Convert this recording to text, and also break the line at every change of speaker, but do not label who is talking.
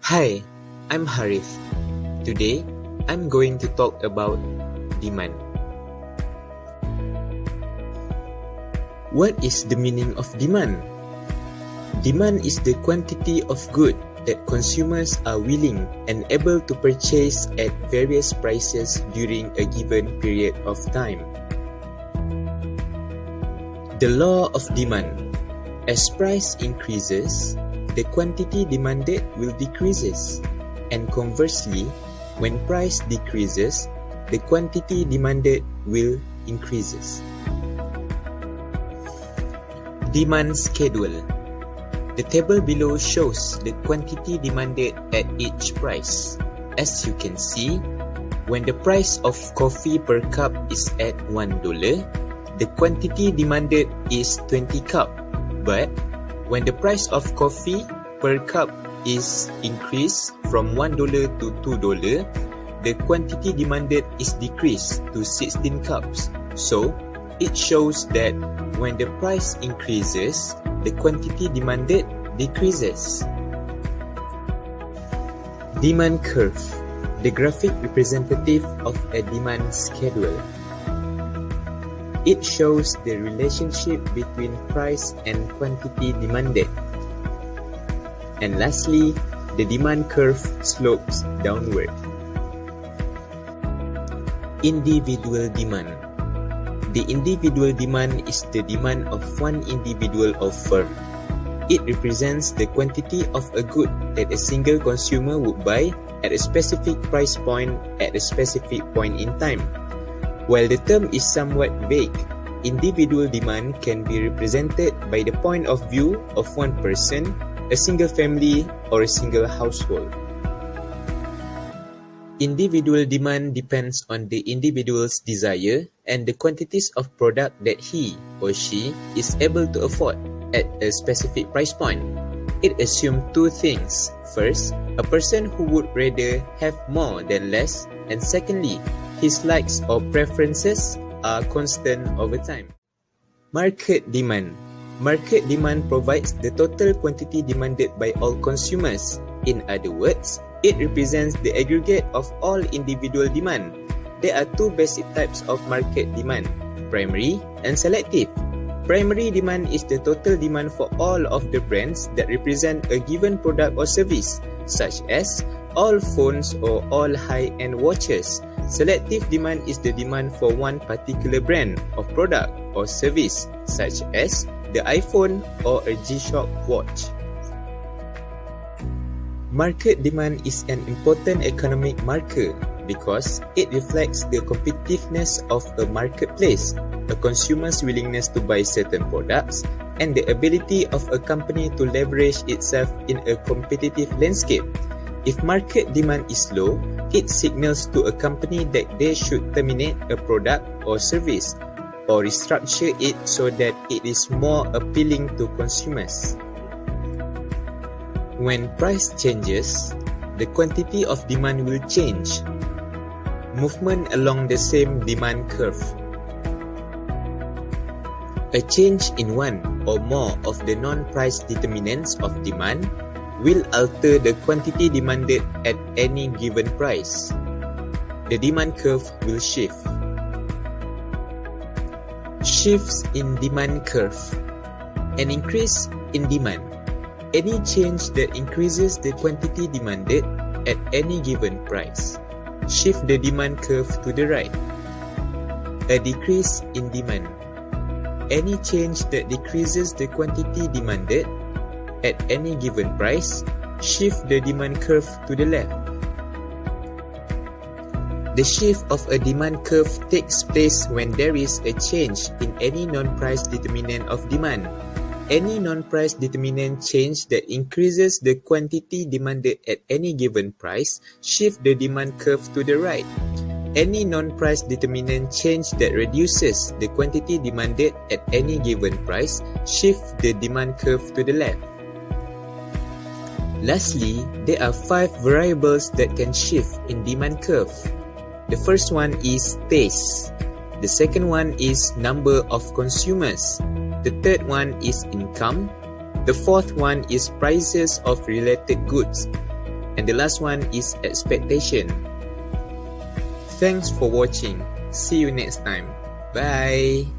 Hi, I'm Harith. Today, I'm going to talk about demand. What is the meaning of demand? Demand is the quantity of good that consumers are willing and able to purchase at various prices during a given period of time. The law of demand. As price increases, the quantity demanded will decreases, and conversely, when price decreases, the quantity demanded will increases. Demand schedule. The table below shows the quantity demanded at each price. As you can see, when the price of coffee per cup is at $1, the quantity demanded is 20 cup. But when the price of coffee per cup is increased from $1 to $2, the quantity demanded is decreased to 16 cups. So, it shows that when the price increases, the quantity demanded decreases. Demand curve, the graphic representative of a demand schedule. It shows the relationship between price and quantity demanded. And lastly, the demand curve slopes downward. Individual demand. The individual demand is the demand of one individual or firm. It represents the quantity of a good that a single consumer would buy at a specific price point at a specific point in time. While the term is somewhat vague, individual demand can be represented by the point of view of one person, a single family, or a single household. Individual demand depends on the individual's desire and the quantities of product that he or she is able to afford at a specific price point. It assumes two things. First, a person who would rather have more than less, and secondly, his likes or preferences are constant over time. Market demand. Market demand provides the total quantity demanded by all consumers. In other words, it represents the aggregate of all individual demand. There are two basic types of market demand, primary and selective. Primary demand is the total demand for all of the brands that represent a given product or service, such as all phones or all high-end watches. Selective demand is the demand for one particular brand of product or service, such as the iPhone or a G-Shock watch. Market demand is an important economic marker because it reflects the competitiveness of a marketplace, a consumer's willingness to buy certain products, and the ability of a company to leverage itself in a competitive landscape. If market demand is low, it signals to a company that they should terminate a product or service or restructure it so that it is more appealing to consumers. When price changes, the quantity of demand will change. Movement along the same demand curve. A change in one or more of the non-price determinants of demand will alter the quantity demanded at any given price. The demand curve will shift. Shifts in demand curve. An increase in demand. Any change that increases the quantity demanded at any given price. Shift the demand curve to the right. A decrease in demand. Any change that decreases the quantity demanded at any given price, shift the demand curve to the left. The shift of a demand curve takes place when there is a change in any non-price determinant of demand. Any non-price determinant change that increases the quantity demanded at any given price, shift the demand curve to the right. Any non-price determinant change that reduces the quantity demanded at any given price, shift the demand curve to the left. Lastly, there are 5 variables that can shift in demand curve. The first one is taste. The second one is number of consumers. The third one is income. The fourth one is prices of related goods. And the last one is expectation. Thanks for watching. See you next time. Bye.